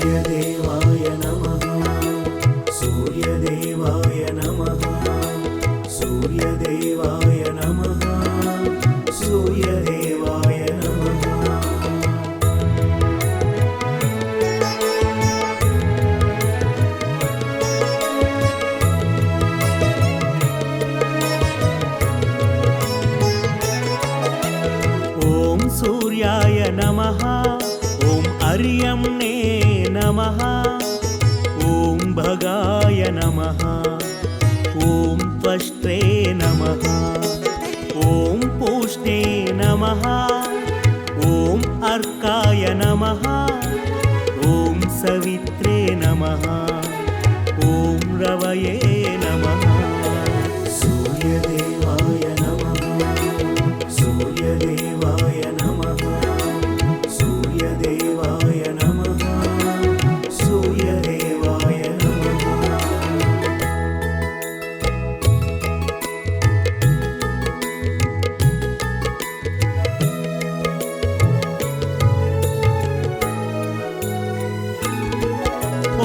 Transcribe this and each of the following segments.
सूर्यदेवाय नमः सूर्यदेवाय नमः सूर्यदेवाय नमः सूर्यदेवाय नमः। ॐ सूर्याय नमः ॐ अर्यम्णे नमः ॐ भगाय नमः ॐ त्वष्ट्रे नमः ॐ पूष्णे नमः ॐ अर्काय नमः ॐ सवित्रे नमः ॐ रवये नमः। सूर्यदेवाय नमः सूर्यदेवाय नमः सूर्यदेवाय नमः सूर्यदेवाय नमः।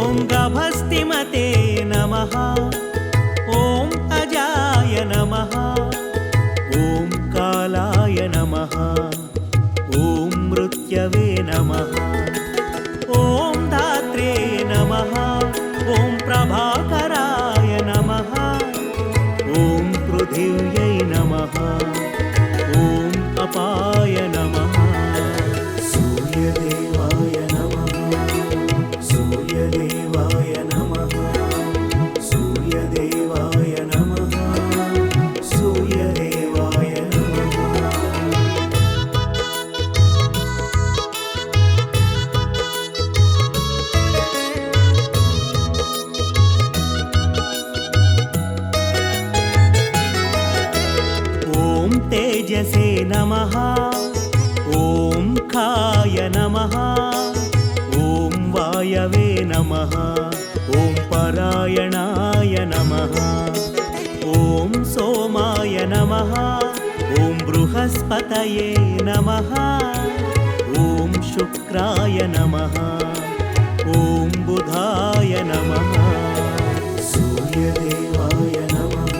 ॐ गभस्तिमते नमः ॐ अजाय नमः ॐ कालाय नमः ॐ मृत्यवे नमः ॐ धात्रे नमः ॐ प्रभाकराय नमः ॐ पृथिव्यै नमः ॐ अपाय नमः। सूर्यदेवाय नमः सूर्यदेवाय नमः सूर्यदेवाय नमः सूर्यदेवाय नमः। ॐ तेजसे नमः ॐ खाय नमः ॐ वायवे नमः ॐ परायणाय नमः ॐ सोमाय नमः ॐ बृहस्पतये नमः ॐ शुक्राय नमः ॐ बुधाय नमः। सूर्यदेवाय नमः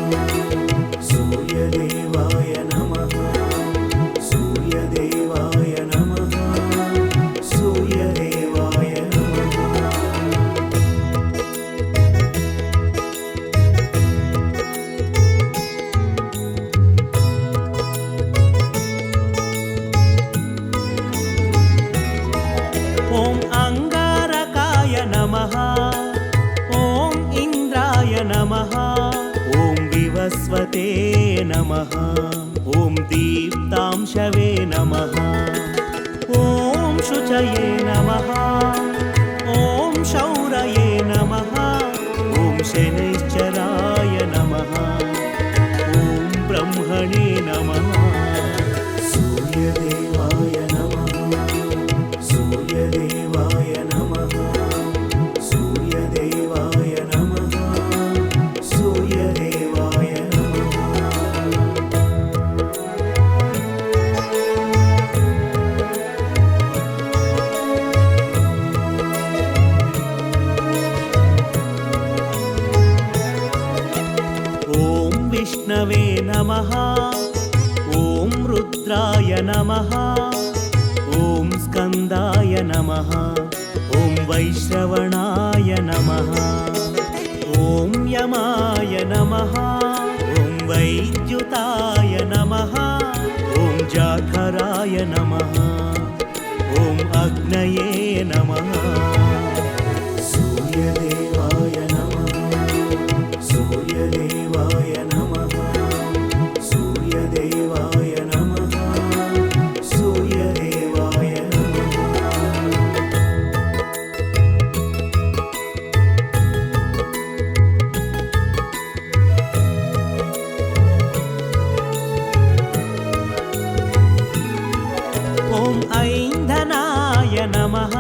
सूर्यदेवाय नमः सूर्यदेवाय नमः सूर्यदेवाय नमः। ॐ अङ्गारकाय नमः ॐ इन्द्राय नमः ॐ विवस्वते नमः ॐ दीप्तांशवे नमः ॐ शुचये नमः ॐ शौरये नमः ॐ शनैश्चराय नमः ॐ ब्रह्मणे नमः। सूर्यदेवाय नमः सूर्यदेवाय नमः सूर्यदेवाय नमः सूर्यदेवाय नमः। ॐ विष्णवे नमः ॐ रुद्राय नमः ॐ स्कन्दाय नमः ॐ वैश्रवणाय नमः ॐ यमाय नमः ॐ वैद्युताय नमः ॐ जाठराय नमः ॐ अग्नये नमः। सूर्यदेवाय नमः सूर्यदेवाय नमः सूर्यदेवाय नमः सूर्यदेवाय नमः। ॐ ऐन्धनाय नमः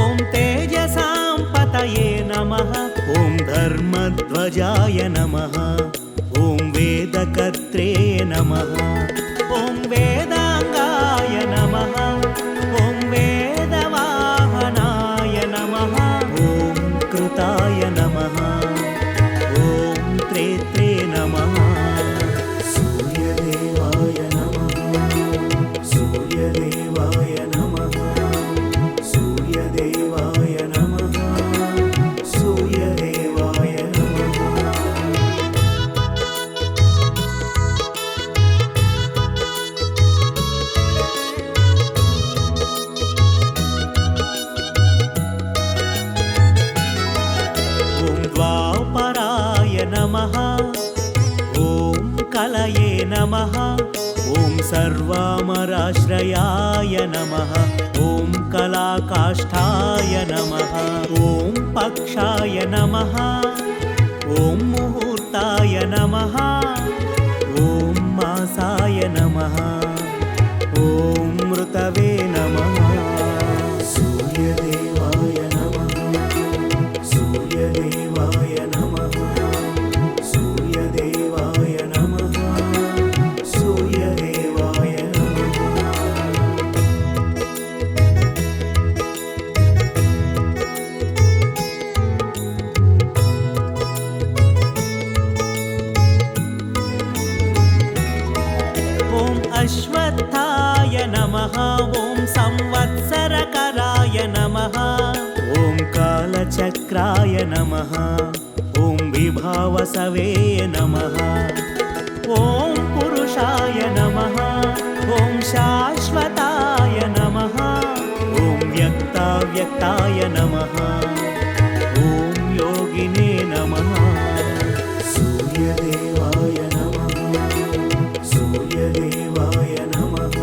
ॐ तेजसां पतये नमः ॐ धर्मध्वजाय नमः ॐ वेदकर्त्रे नमः ॐ वेदाङ्गाय नमः ॐ वेदवाहनाय नमः सुताय नमः ॐ त्रेत्रे नमः सूर्यदेवाय नमः सूर्यदेवाय नमः सूर्यदेवाय नमः सूर्यदेवाय नमः नमः ॐ कलये नमः ॐ सर्वामराश्रयाय नमः ॐ कलाकाष्ठाय नमः ॐ पक्षाय नमः ॐ मुहूर्ताय नमः ॐ मासाय नमः ॐ मृतवे नमः सूर्यदेवाय नमः सूर्यदेवाय नमः सूर्यदेवाय नमः सूर्यदेवाय नमः ॐ अश्वत्थाय नमः ॐ संवत्सरकराय नमः ॐ कालचक्राय नमः ॐ विभावसवे नमः ॐ पुरुषाय नमः ॐ शाश्वताय नमः ॐ व्यक्ताव्यक्ताय नमः ॐ योगिने नमः सूर्यदेवाय नमः सूर्यदेवाय नमः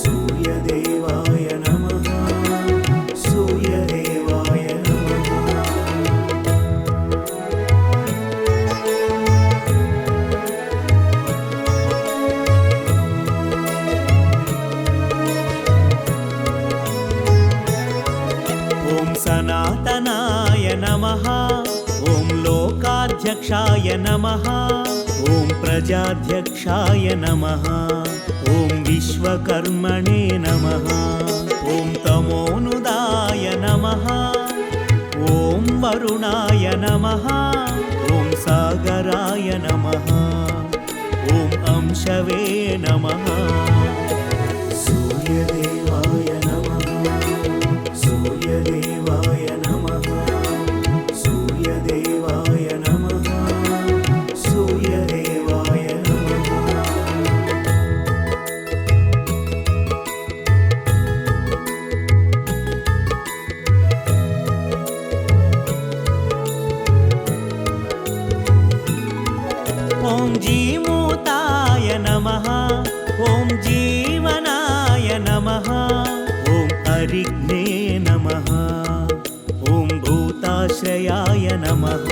सूर्यदेवाय नमः सूर्यदेवाय नमः ॐ सनातनाय नमः ॐ लोकाध्यक्षाय नमः ॐ प्रजाध्यक्षाय नमः ॐ विश्वकर्मणे नमः ॐ तमोनुदाय नमः ॐ वरुणाय नमः ॐ सागराय नमः ॐ अंशवे नमः सूर्यदेवाय नमः सूर्यदेवाय नमः सूर्यदेवाय नमः सूर्यदेवाय नमः ॐ जीमूताय नमः ॐ जीवनाय नमः ॐ अरिग्ने नमः ॐ भूताश्रयाय नमः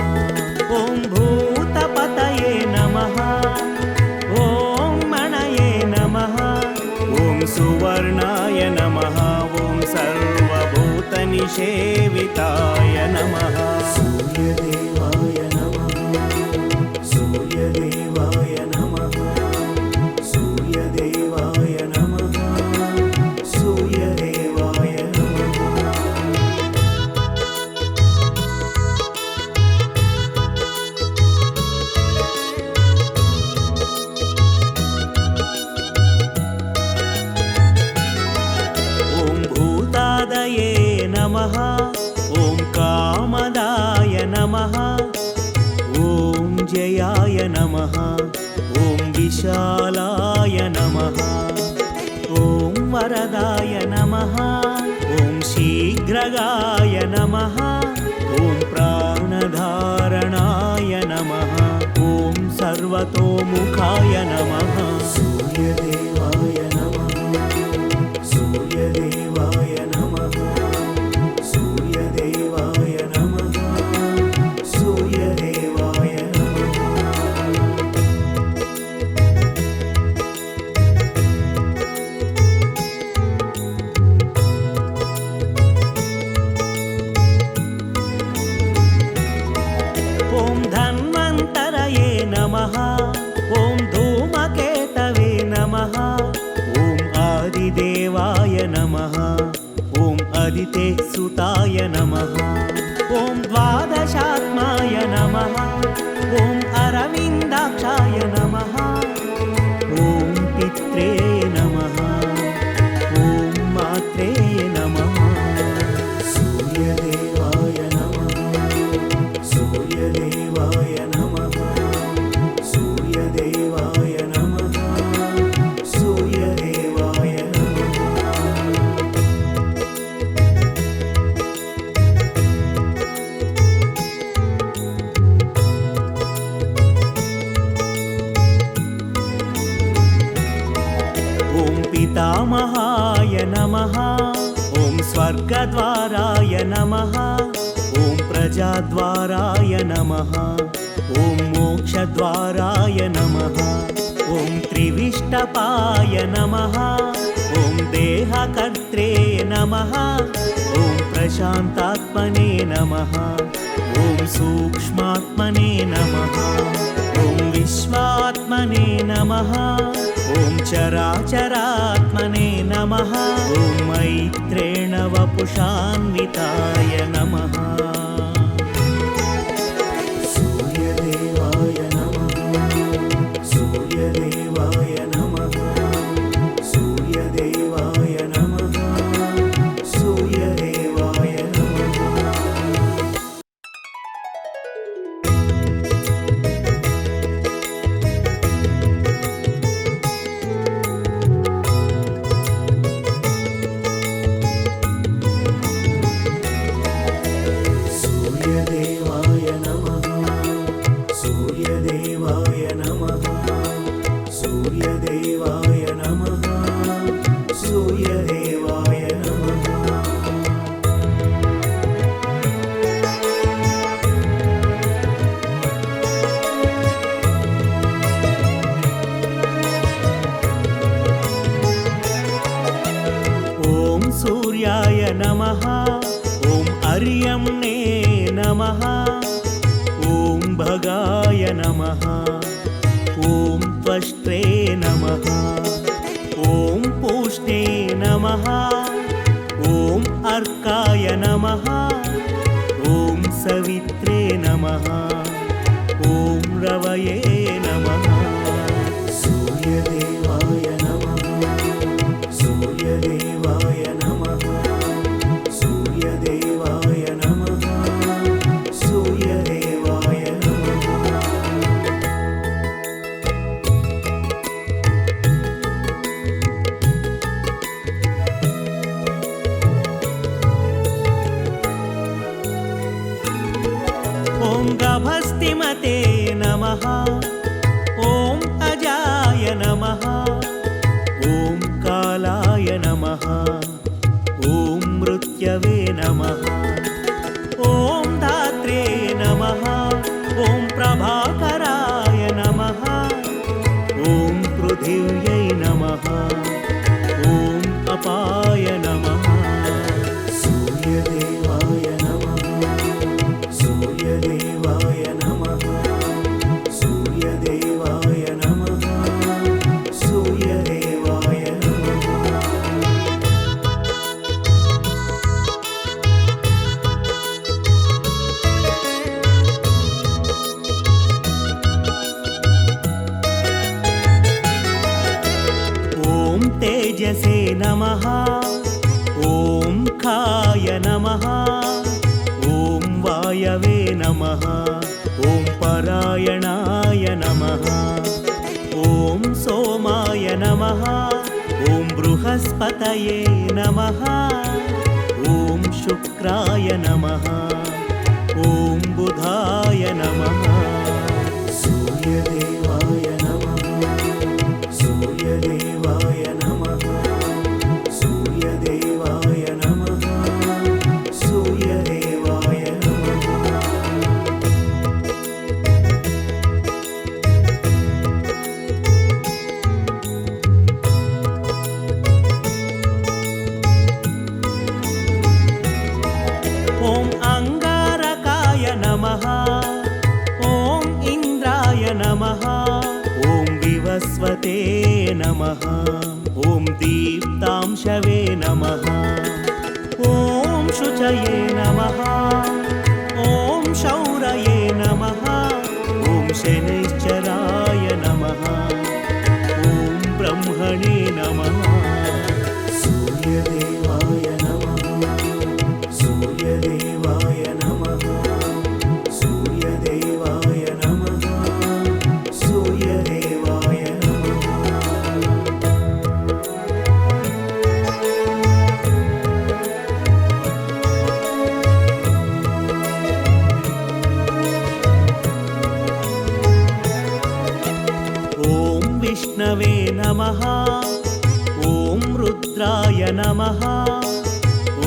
ॐ भूतपतये नमः ॐ मणये नमः ॐ सुवर्णाय नमः ॐ सर्वभूतनिषेविताय नमः सूर्यदेवाय नमः सूर्यदेवाय नमः सूर्यदेवाय नमः सूर्यदेवाय नमः ॐ भूतादये नमः ॐ कामदाय नमः ॐ जयाय नमः ॐ विशालाय नमः ॐ वरदाय नमः ॐ शीघ्रगाय नमः ॐ प्राणधारणाय नमः ॐ सर्वतोमुखाय नमः सूर्यदेवाय नमः सूर्यदेवाय नमः सूर्यदेवाय नमः सूर्यदेवाय नमः ॐ धन्वन्तरये नमः ॐ धूमकेतवे नमः ॐ आदिदेवाय नमः ॐ अदिते सुताय नमः ॐ द्वादशात्माय नमः ॐ अरविन्दाक्षाय नमः ॐ पित्रे नमः ॐ मात्रे नमः सूर्यदेवाय नमः सूर्यदेवाय नमः सूर्यदेवाय नमः सूर्यदेवाय नमः ॐ पितामहाय नमः ॐ स्वर्गद्वाराय नमः ॐ प्रजाद्वाराय नमः ॐ मोक्षद्वाराय नमः ॐ त्रिविष्टपाय नमः ॐ देहकर्त्रे नमः ॐ प्रशान्तात्मने नमः ॐ सूक्ष्मात्मने नमः ॐ विश्वात्मने नमः ॐ चराचरात्मने नमः ॐ मैत्रेण वपुषान्विताय नमः सूर्यदेवाय नमः सूर्यदेवाय नमः सूर्यदेवाय नमः सूर्यदेवाय नमः सूर्यदेवाय नमः सूर्यदेवाय नमः सूर्यदेवाय नमः सूर्यदेवाय नमः ॐ सूर्याय नमः ॐ अर्यम्णे नमः ॐ भगाय नमः ॐ त्वष्ट्रे नमः ॐ पूष्णे नमः ॐ अर्काय नमः ॐ सवित्रे नमः ॐ रवये नमः सूर्यदेवाय नमः सूर्यदेवाय नमः सूर्यदेवाय नमः सूर्यदेवाय नमः ॐ गभस्तिमते नमः ॐ अजाय नमः ॐ कालाय नमः ॐ मृत्यवे नमः ॐ धात्रे नमः ॐ प्रभाकराय नमः ॐ पृथिव्यै नमः ॐ अपाय नमः सूर्यदेवाय नमः सूर्यदेवाय नमः सूर्यदेवाय नमः सूर्यदेवाय नमः ॐ तेजसे नमः ॐ खाय नमः ॐ वायवे नमः ॐ परायणाय नमः ॐ सोमाय नमः ॐ बृहस्पतये नमः ॐ शुक्राय नमः ॐ बुधाय नमः सूर्यदेवाय नमः सूर्यदेवाय नमः सूर्यदेवाय नमः सूर्यदेवाय नमः ॐ अङ्गारकाय नमः ॐ इन्द्राय नमः ॐ विवस्वते नमः ॐ दीप्तांशवे नमः ॐ शुचये नमः नमः सूर्यदेवाय नमः सूर्यदेवाय नमः सूर्यदेवाय नमः सूर्यदेवाय नमः ॐ विष्णवे नमः ॐ रुद्राय नमः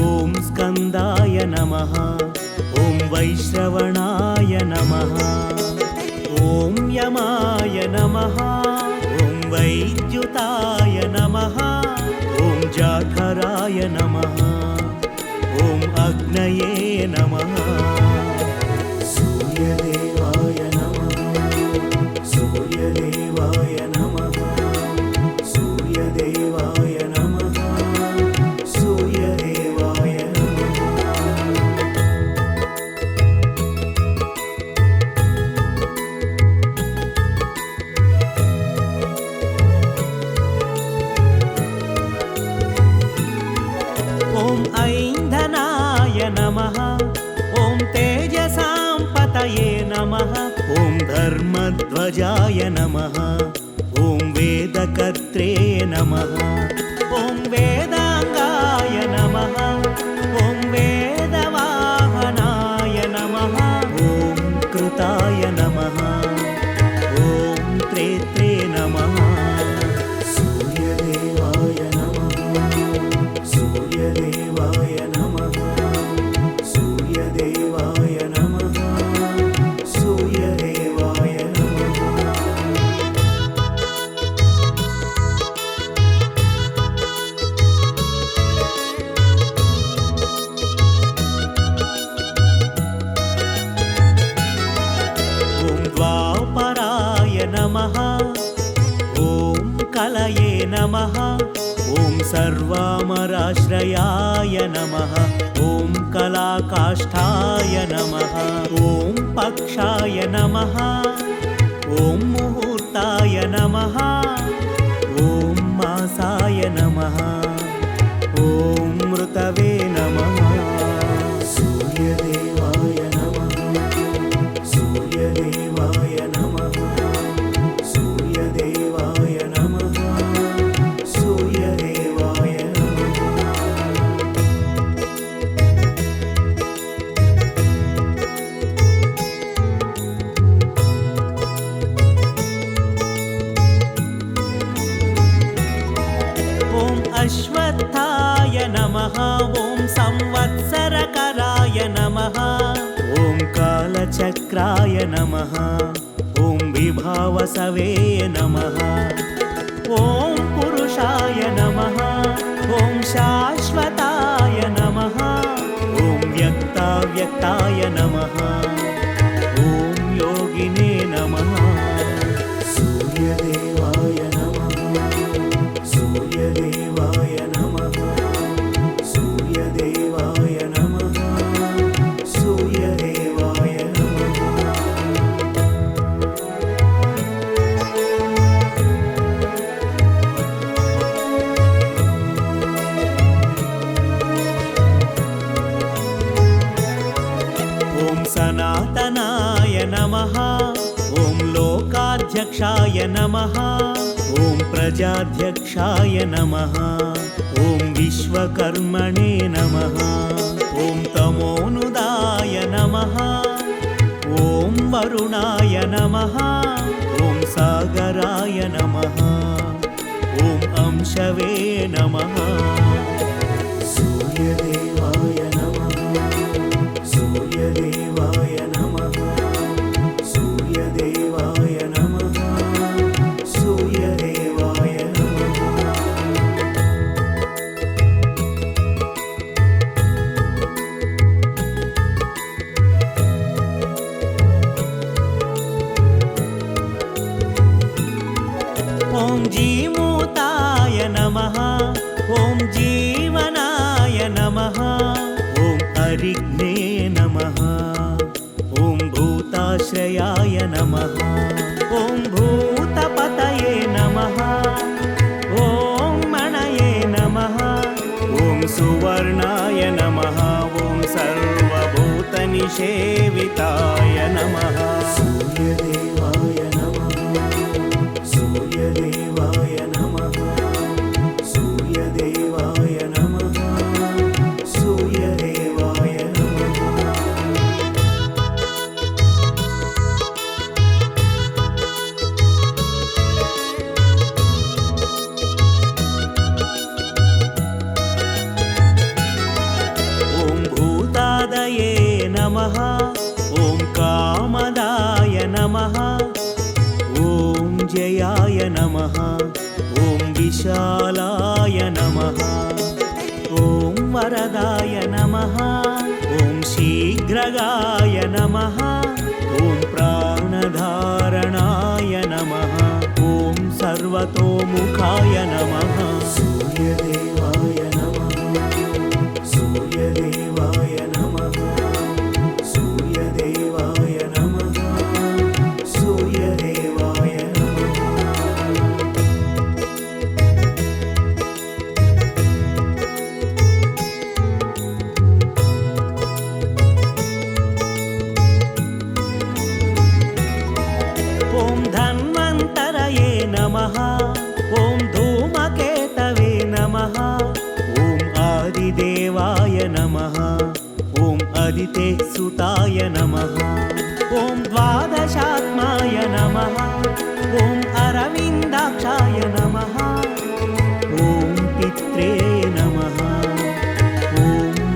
ॐ स्कन्दाय नमः ॐ वैश्रवणाय नमः ॐ यमाय नमः ॐ वैद्युताय नमः ॐ जाठराय नमः ॐ अग्नये नमः सूर्यदेवाय नमः सूर्यदेवाय नमः सूर्यदेवाय नमः सूर्यदेवाय नमः ॐ ऐन्धनाय नमः ॐ तेजसां पतये नमः ॐ धर्मध्वजाय नमः ॐ वेदकर्त्रे नमः ॐ वेदाङ्गाय नमः ॐ वेदवाहनाय नमः ॐ कृताय नमः ॐ त्रेत्रे नमः सूर्यदेवाय नमः सूर्यदेवाय नमः सूर्यदेवाय नमः सूर्यदेवाय नमः ॐ द्वापराय नमः ॐ कलये नमः ॐ सर्वामराश्रयाय नमः ॐ कलाकाष्ठाय नमः ॐ पक्षाय नमः ॐ मुहूर्ताय नमः ॐ मासाय नमः ॐ मृतवे नमः सूर्यदेवाय नमः सूर्यदेवाय नमः सूर्यदेवाय नमः सूर्यदेवाय नमः ॐ अश्वत्थाय नमः ॐ संवत्सरकराय नमः ॐ कालचक्राय नमः ॐ विभावसवे नमः ॐ पुरुषाय नमः ॐ शाश्वताय नमः ॐ व्यक्ताव्यक्ताय नमः ॐ योगिने नमः सूर्यदेवाय नमः सूर्यदेवाय नमः सूर्यदेवाय नमः सूर्यदेवाय नमः ॐ सनातनाय नमः ॐ लोकाध्यक्षाय नमः ॐ प्रजाध्यक्षाय नमः ॐ विश्वकर्मणे नमः ॐ तमोनुदाय नमः ॐ वरुणाय नमः ॐ सागराय नमः ॐ अंशवे नमः सूर्यदेवाय नमः सूर्यदेवाय नमः सूर्यदेवाय नमः सूर्यदेवाय नमः ॐ जीमूताय नमः ॐ जीवनाय नमः ॐ अरिघ्ने नमः ॐ भूताश्रयाय नमः ॐ भूतपतये नमः ॐ लक्ष्मीसेविताय नमः। सूर्यदेवाय नमः, सूर्यदेवाय नमः, सूर्यदेवाय नमः, सूर्यदेवाय नमः। ॐ भूतादये नमः, ॐ कामदाय नमः, ॐ जयाय नमः, ॐ विशालाय नमः, ॐ वरदाय नमः, ॐ शीघ्रगाय नमः, ॐ प्राणधारणाय नमः, ॐ सर्वतोमुखाय नमः। सूर्यदेवाय नमः, सूर्यदेवाय नमः, सूर्यदेवाय नमः, सूर्यदेवाय नमः। ॐ धन्वन्तरये नमः, ॐ धूमकेतवे नमः, ॐ आदिदेवाय नमः, ॐ अदितेसुताय नमः, ॐ द्वादशात्माय नमः, ॐ अरविन्दाक्षाय नमः, ॐ पित्रे नमः, ॐ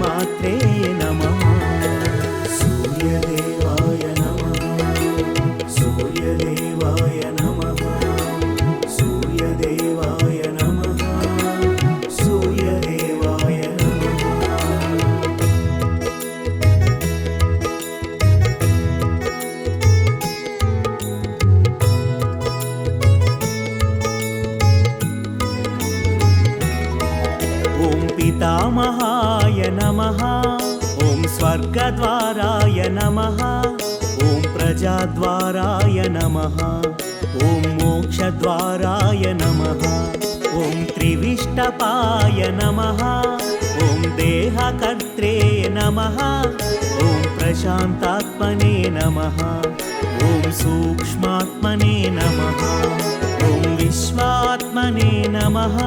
मात्रे नमः। सूर्यदेवाय नमः, सूर्यदेवाय नमः, सूर्यदेवाय नमः, सूर्यदेवाय नमः। ॐ पितामहाय नमः, ॐ स्वर्गद्वाराय नमः, ॐ प्रजाद्वाराय नमः, ॐ मोक्षद्वाराय नमः, ॐ त्रिविष्टपाय नमः, ॐ देहकर्त्रे नमः, ॐ प्रशान्तात्मने नमः, ॐ सूक्ष्मात्मने नमः, ॐ विश्वात्मने नमः,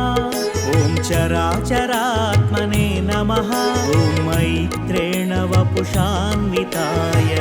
ॐ चराचरात्मने नमः, ॐ मैत्रेण वपुषान्विताय